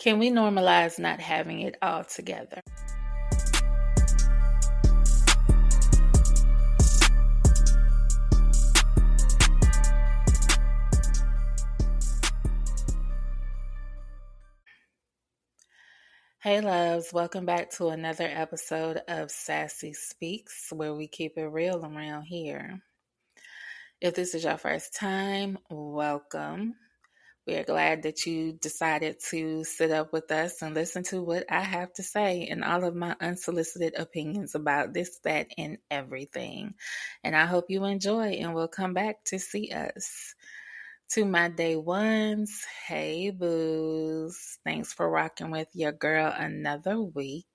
Can we normalize not having it all together? Hey loves, welcome back to another episode of Sassy Speaks, where we keep it real around here. If this is your first time, welcome. We are glad that you decided to sit up with us and listen to what I have to say and all of my unsolicited opinions about this, that, and everything. And I hope you enjoy and will come back to see us. To my day ones, hey boos. Thanks for rocking with your girl another week.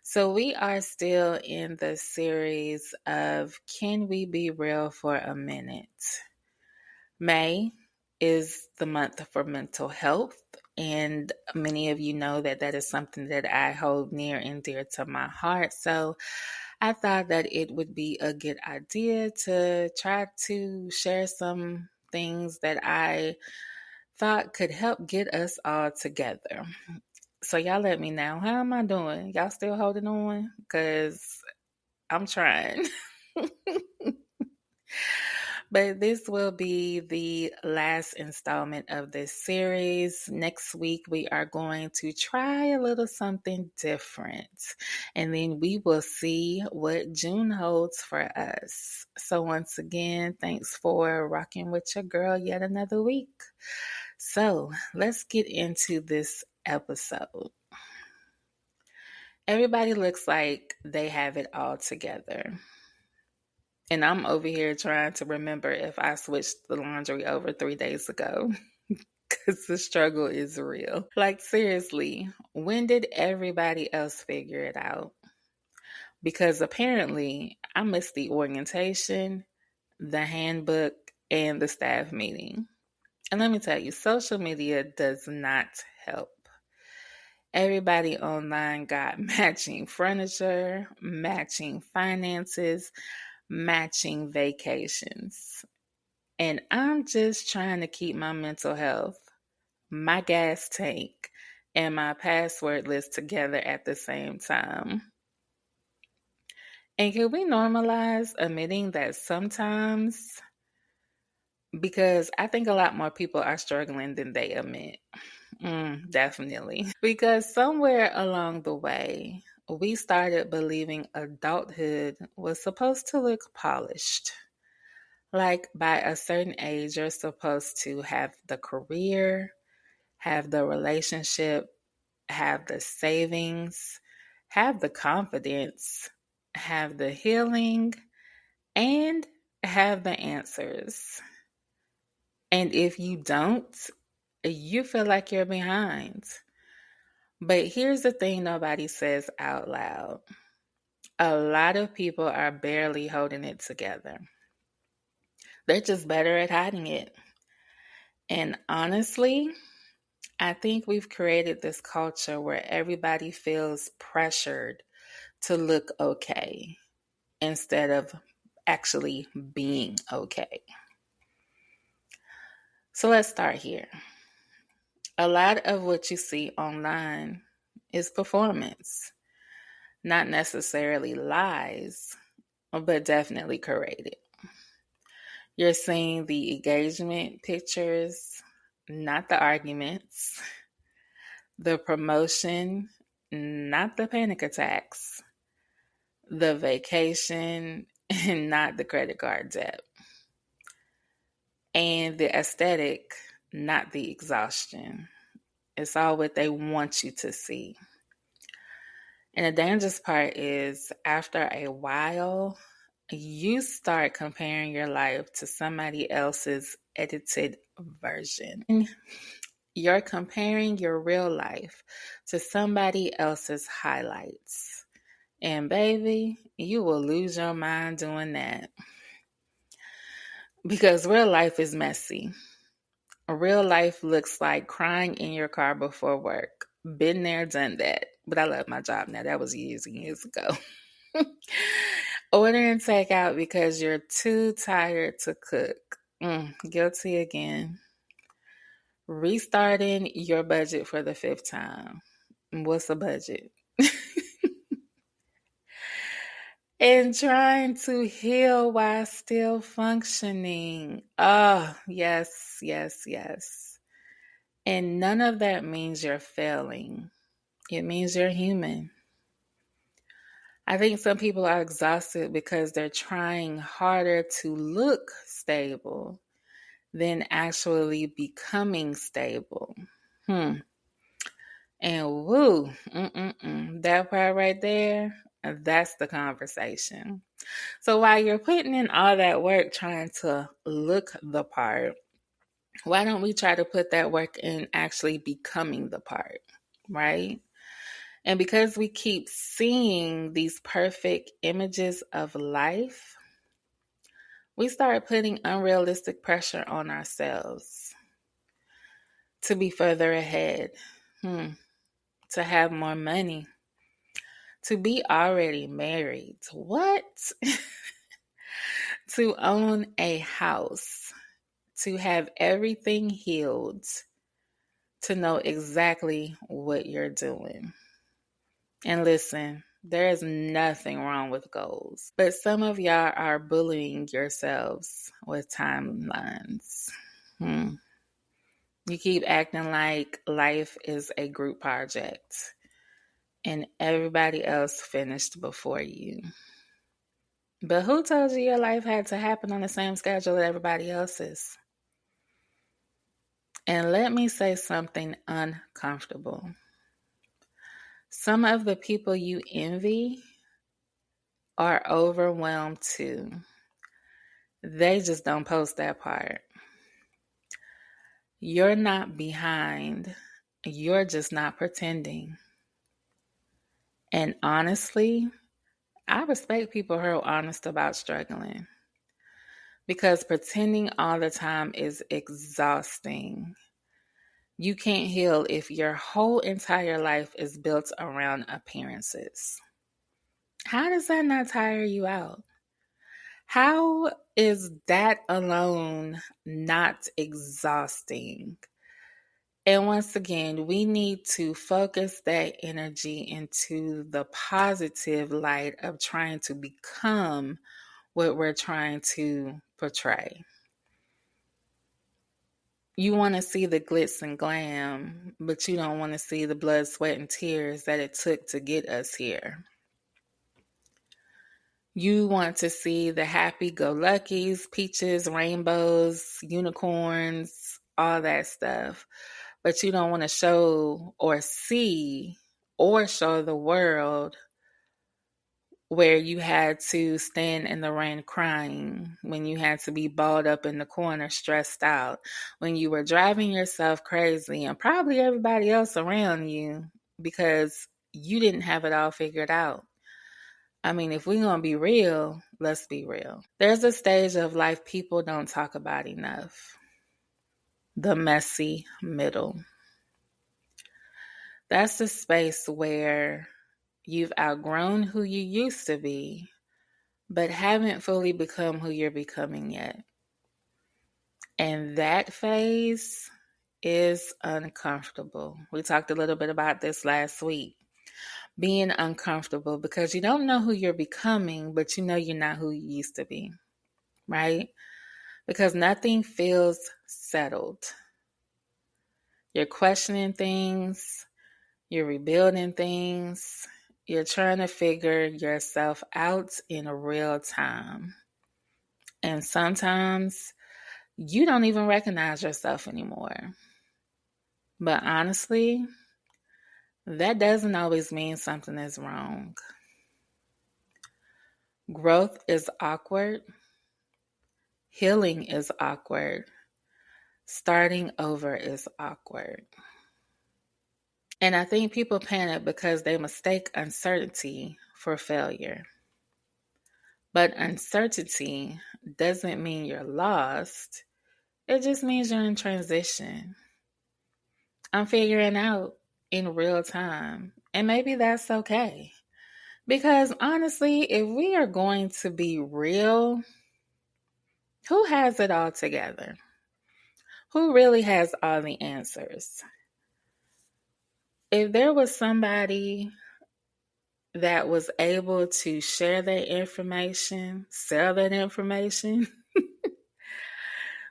So we are still in the series of Can We Be Real for a Minute? May is the month for mental health, and many of you know that that is something that I hold near and dear to my heart. So I thought that it would be a good idea to try to share some things that I thought could help get us all together. So y'all let me know, how am I doing? Y'all still holding on? Because I'm trying. But this will be the last installment of this series. Next week, we are going to try a little something different. And then we will see what June holds for us. So once again, thanks for rocking with your girl yet another week. So let's get into this episode. Everybody looks like they have it all together. And I'm over here trying to remember if I switched the laundry over 3 days ago. Because the struggle is real. Like, seriously, when did everybody else figure it out? Because apparently, I missed the orientation, the handbook, and the staff meeting. And let me tell you, social media does not help. Everybody online got matching furniture, matching finances, matching vacations. And I'm just trying to keep my mental health, my gas tank, and my password list together at the same time. And can we normalize admitting that sometimes, because I think a lot more people are struggling than they admit. Definitely. Because somewhere along the way, we started believing adulthood was supposed to look polished. Like by a certain age, you're supposed to have the career, have the relationship, have the savings, have the confidence, have the healing, and have the answers. And if you don't, you feel like you're behind. But here's the thing nobody says out loud. A lot of people are barely holding it together. They're just better at hiding it. And honestly, I think we've created this culture where everybody feels pressured to look okay instead of actually being okay. So let's start here. A lot of what you see online is performance, not necessarily lies, but definitely curated. You're seeing the engagement pictures, not the arguments, the promotion, not the panic attacks, the vacation, and not the credit card debt, and the aesthetic, not the exhaustion. It's all what they want you to see. And the dangerous part is after a while, you start comparing your life to somebody else's edited version. You're comparing your real life to somebody else's highlights. And baby, you will lose your mind doing that. Because real life is messy. Real life looks like crying in your car before work. Been there, done that. But I love my job now. That was years and years ago. Ordering takeout because you're too tired to cook. Guilty again. Restarting your budget for the fifth time. What's a budget? And trying to heal while still functioning. Oh, yes, yes, yes. And none of that means you're failing. It means you're human. I think some people are exhausted because they're trying harder to look stable than actually becoming stable. And woo, that part right there, that's the conversation. So while you're putting in all that work trying to look the part, why don't we try to put that work in actually becoming the part, right? And because we keep seeing these perfect images of life, we start putting unrealistic pressure on ourselves to be further ahead, to have more money, to be already married. What? To own a house, to have everything healed, to know exactly what you're doing. And listen, there is nothing wrong with goals, but some of y'all are bullying yourselves with timelines. You keep acting like life is a group project and everybody else finished before you. But who told you your life had to happen on the same schedule that everybody else's? And let me say something uncomfortable. Some of the people you envy are overwhelmed too. They just don't post that part. You're not behind. You're just not pretending. And honestly, I respect people who are honest about struggling because pretending all the time is exhausting. You can't heal if your whole entire life is built around appearances. How does that not tire you out? How is that alone not exhausting? And once again, we need to focus that energy into the positive light of trying to become what we're trying to portray. You want to see the glitz and glam, but you don't want to see the blood, sweat, and tears that it took to get us here. You want to see the happy-go-luckies, peaches, rainbows, unicorns, all that stuff. But you don't want to show or see or show the world where you had to stand in the rain crying, when you had to be balled up in the corner stressed out, when you were driving yourself crazy and probably everybody else around you because you didn't have it all figured out. I mean, if we're going to be real, let's be real. There's a stage of life people don't talk about enough. The messy middle. That's the space where you've outgrown who you used to be, but haven't fully become who you're becoming yet. And that phase is uncomfortable. We talked a little bit about this last week. Being uncomfortable because you don't know who you're becoming, but you know you're not who you used to be, right? Because nothing feels settled. You're questioning things, you're rebuilding things, you're trying to figure yourself out in real time. And sometimes you don't even recognize yourself anymore. But honestly, that doesn't always mean something is wrong. Growth is awkward. Healing is awkward. Starting over is awkward. And I think people panic because they mistake uncertainty for failure. But uncertainty doesn't mean you're lost. It just means you're in transition. I'm figuring out in real time. And maybe that's okay. Because honestly, if we are going to be real, who has it all together? Who really has all the answers? If there was somebody that was able to share that information, sell that information,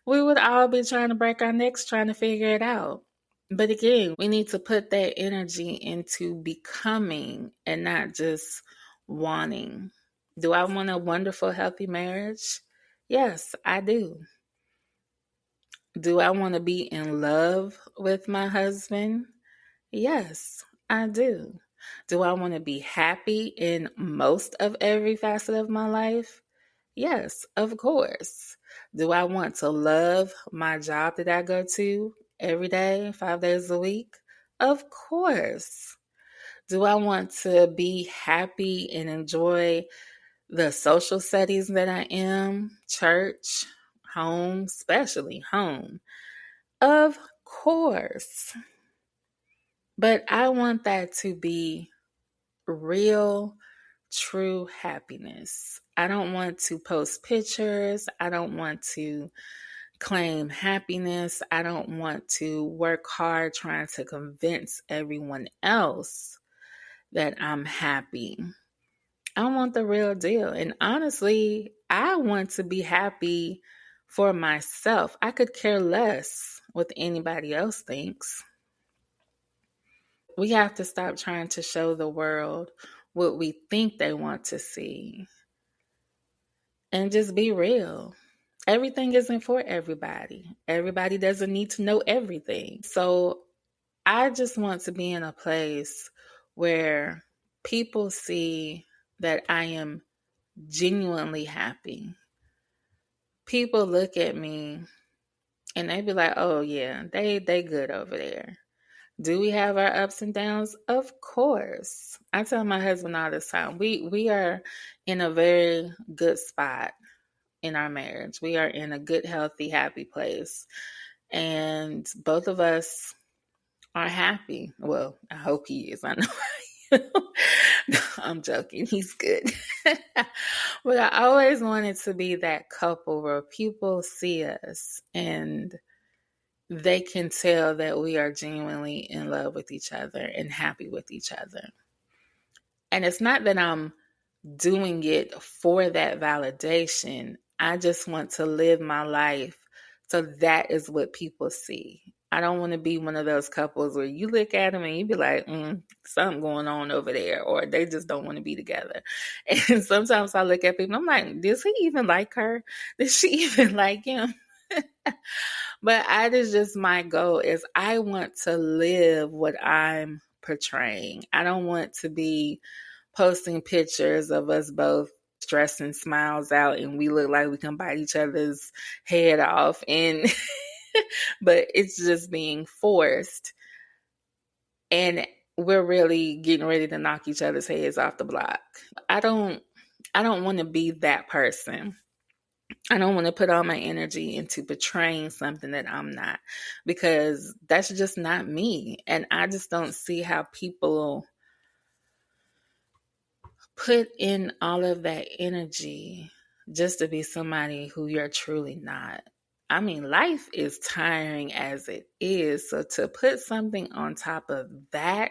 we would all be trying to break our necks trying to figure it out. But again, we need to put that energy into becoming and not just wanting. Do I want a wonderful, healthy marriage? Yes, I do. Do I want to be in love with my husband? Yes, I do. Do I want to be happy in most of every facet of my life? Yes, of course. Do I want to love my job that I go to every day, 5 days a week? Of course. Do I want to be happy and enjoy the social settings that I am? Church, home, especially home. Of course. But I want that to be real, true happiness. I don't want to post pictures. I don't want to claim happiness. I don't want to work hard trying to convince everyone else that I'm happy. I want the real deal. And honestly, I want to be happy for myself. I could care less what anybody else thinks. We have to stop trying to show the world what we think they want to see and just be real. Everything isn't for everybody. Everybody doesn't need to know everything. So I just want to be in a place where people see that I am genuinely happy. People look at me and they be like, "Oh yeah, they good over there." Do we have our ups and downs? Of course. I tell my husband all this time, we are in a very good spot in our marriage. We are in a good, healthy, happy place. And both of us are happy. Well, I hope he is. I know I am. No, I'm joking. He's good. But I always wanted to be that couple where people see us and they can tell that we are genuinely in love with each other and happy with each other. And it's not that I'm doing it for that validation. I just want to live my life so that is what people see. I don't want to be one of those couples where you look at them and you be like, something going on over there, or they just don't want to be together. And sometimes I look at people, I'm like, does he even like her? Does she even like him? But that is just my goal is I want to live what I'm portraying. I don't want to be posting pictures of us both stressing smiles out and we look like we can bite each other's head off and but it's just being forced and we're really getting ready to knock each other's heads off the block. I don't want to be that person. I don't want to put all my energy into portraying something that I'm not because that's just not me. And I just don't see how people put in all of that energy just to be somebody who you're truly not. I mean, life is tiring as it is. So to put something on top of that,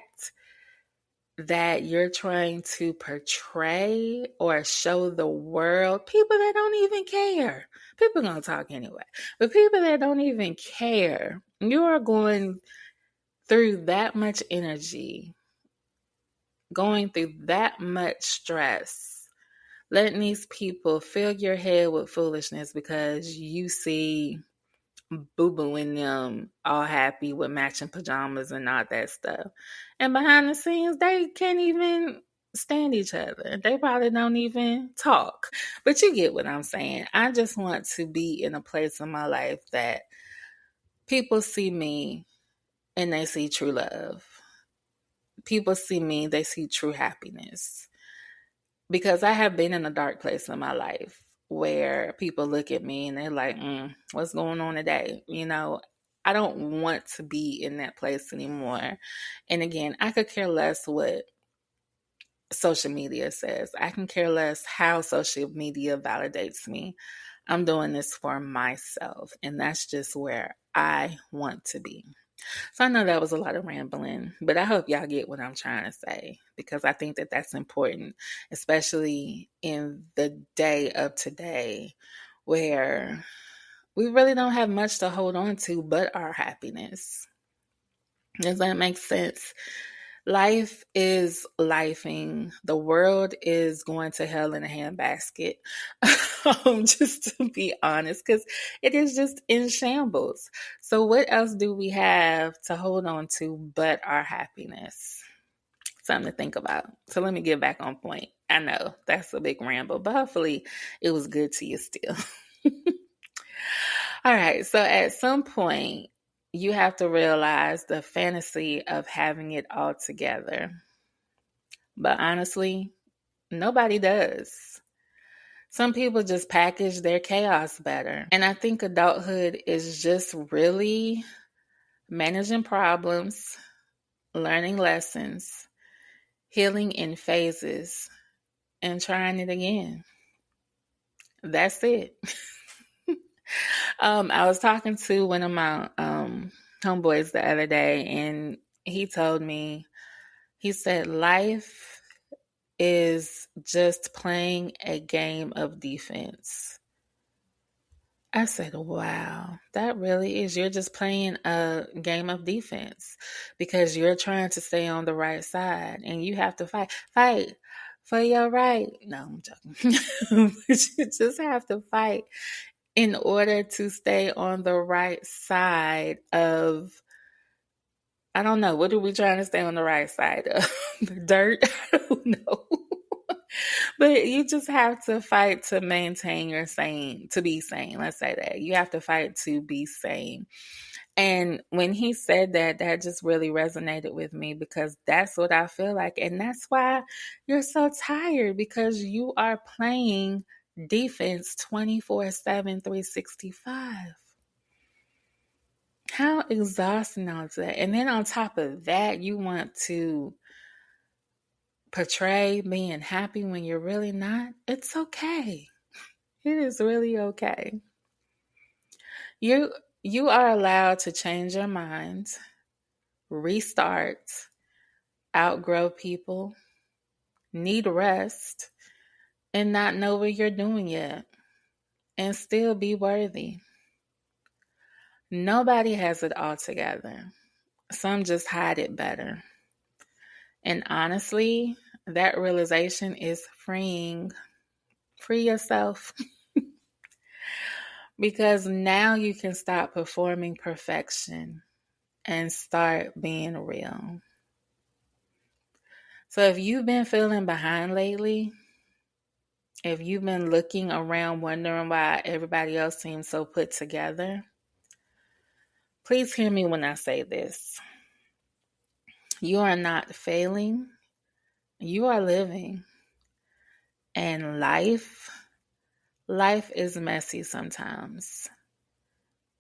that you're trying to portray or show the world, people that don't even care. People gonna talk anyway, but people that don't even care, you are going through that much energy, going through that much stress, letting these people fill your head with foolishness because you see Boo Boo and them all happy with matching pajamas and all that stuff. And behind the scenes, they can't even stand each other. They probably don't even talk. But you get what I'm saying. I just want to be in a place in my life that people see me and they see true love. People see me, they see true happiness. Because I have been in a dark place in my life where people look at me and they're like, what's going on today? You know, I don't want to be in that place anymore. And again, I could care less what social media says. I can care less how social media validates me. I'm doing this for myself. And that's just where I want to be. So I know that was a lot of rambling, but I hope y'all get what I'm trying to say, because I think that that's important, especially in the day of today where we really don't have much to hold on to but our happiness. Does that make sense? Life is lifing. The world is going to hell in a handbasket. Just to be honest, because it is just in shambles. So, what else do we have to hold on to but our happiness? Something to think about. So, let me get back on point. I know that's a big ramble, but hopefully it was good to you still. All right. So, at some point, you have to realize the fantasy of having it all together. But honestly, nobody does. Some people just package their chaos better. And I think adulthood is just really managing problems, learning lessons, healing in phases, and trying it again. That's it. I was talking to one of my homeboys the other day, and he told me, he said, life is just playing a game of defense. I said, wow, that really is. You're just playing a game of defense because you're trying to stay on the right side and you have to fight for your right. No, I'm joking. But you just have to fight in order to stay on the right side of, I don't know, what are we trying to stay on the right side of? The dirt? I don't know. But you just have to fight to maintain your sane, to be sane. Let's say that. You have to fight to be sane. And when he said that, that just really resonated with me because that's what I feel like. And that's why you're so tired, because you are playing defense 24/7, 365. How exhausting is that? And then on top of that, you want to portray being happy when you're really not. It's okay. It is really okay. You are allowed to change your mind, restart, outgrow people, need rest, and not know what you're doing yet, and still be worthy. Nobody has it all together. Some just hide it better. And honestly, that realization is freeing. Free yourself. Because now you can stop performing perfection and start being real. So if you've been feeling behind lately, if you've been looking around wondering why everybody else seems so put together, please hear me when I say this. You are not failing. You are living. And life is messy sometimes.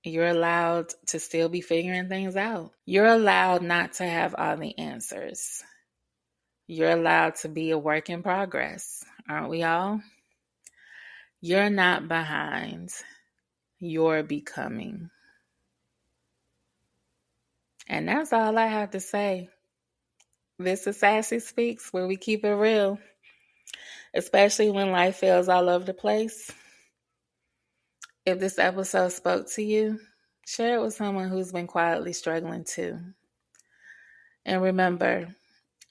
You're allowed to still be figuring things out. You're allowed not to have all the answers. You're allowed to be a work in progress, aren't we all? You're not behind. You're becoming. And that's all I have to say. This is Sassy Speaks, where we keep it real, especially when life feels all over the place. If this episode spoke to you, share it with someone who's been quietly struggling too. And remember,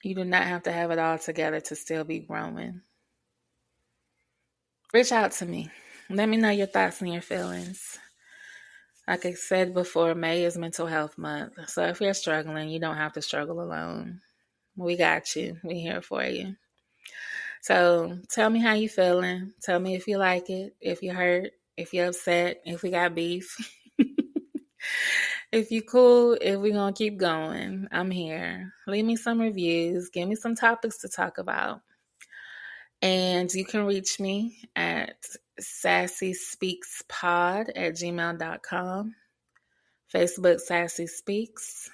you do not have to have it all together to still be growing. Reach out to me. Let me know your thoughts and your feelings. Like I said before, May is Mental Health Month. So if you're struggling, you don't have to struggle alone. We got you. We're here for you. So tell me how you feeling. Tell me if you like it, if you hurt, if you're upset, if we got beef. If you cool, if we're going to keep going, I'm here. Leave me some reviews. Give me some topics to talk about. And you can reach me at Sassyspeakspod at gmail.com. Facebook Sassy Speaks.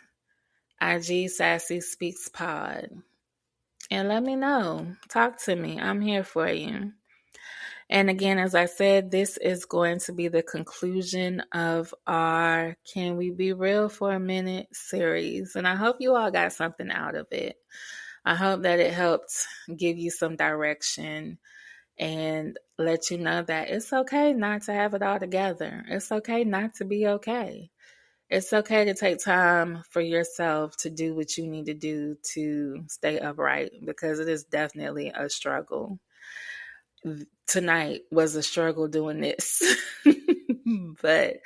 IG Sassyspeakspod. And let me know. Talk to me. I'm here for you. And again, as I said, this is going to be the conclusion of our Can We Be Real for a Minute series. And I hope you all got something out of it. I hope that it helped give you some direction and let you know that it's okay not to have it all together. It's okay not to be okay. It's okay to take time for yourself to do what you need to do to stay upright, because it is definitely a struggle. Tonight was a struggle doing this, but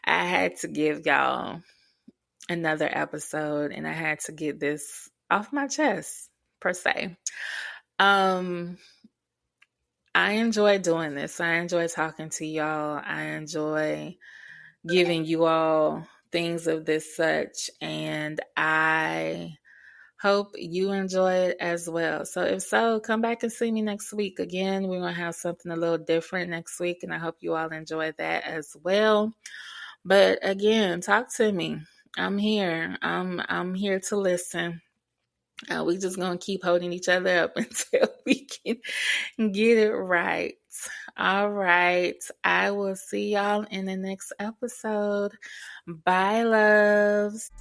I had to give y'all another episode and I had to get this off my chest, per se. I enjoy doing this. I enjoy talking to y'all. I enjoy giving you all things of this such, and I hope you enjoy it as well. So if so, come back and see me next week. Again, we're going to have something a little different next week, and I hope you all enjoy that as well. But again, talk to me. I'm here. I'm here to listen. We just gonna keep holding each other up until we can get it right. All right. I will see y'all in the next episode. Bye, loves.